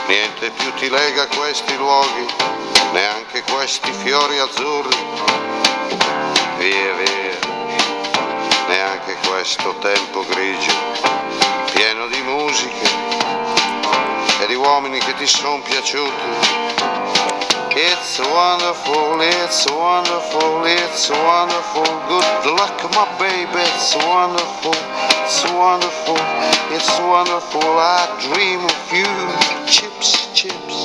Niente più ti lega a questi luoghi, neanche questi fiori azzurri. Via, via, neanche questo tempo grigio, pieno di musiche e di uomini che ti son piaciuti. It's wonderful, it's wonderful, it's wonderful. Good luck, my baby, it's wonderful, it's wonderful, it's wonderful. I dream of you. Chips, chips.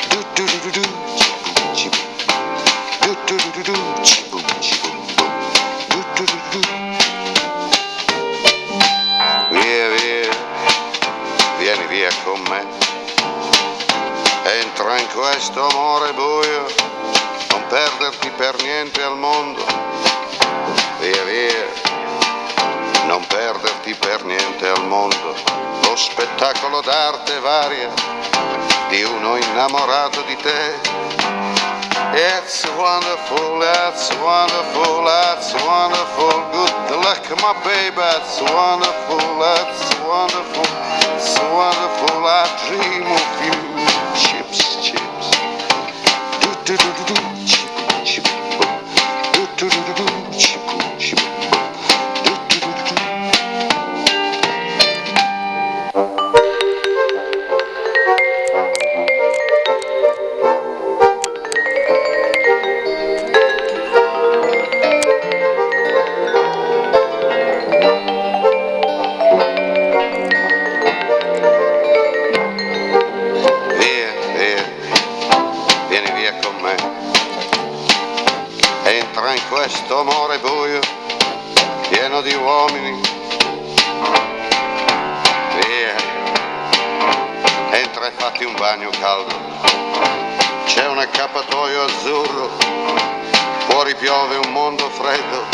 Do do do do do. Chip. Do do do do do. Chip, chip. Do do do do. Via, via, vieni via con me. Entra in questo amore buio, non perderti per niente al mondo. Via, via, non perderti per niente al mondo. Lo spettacolo d'arte varia di uno innamorato di te. It's wonderful, that's wonderful, that's wonderful. Good luck, my baby, that's wonderful, that's wonderful, it's wonderful. I dream of you. Chips, chips. Do do do do do. Chip, chip. Do do do do do. Chip, chip. Do do do do do. Entra in questo amore buio, pieno di uomini. Via, entra e fatti un bagno caldo. C'è un accappatoio azzurro, fuori piove un mondo freddo.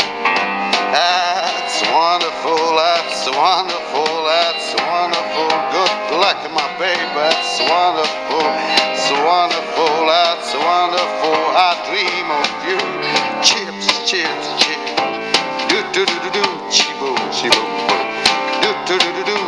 That's wonderful, that's wonderful, that's wonderful. Good luck, my baby, that's wonderful, it's wonderful, that's wonderful. I dream of you. Chips, chips, chips. Do do do do do. Chiboom, chiboom. Do do do do do.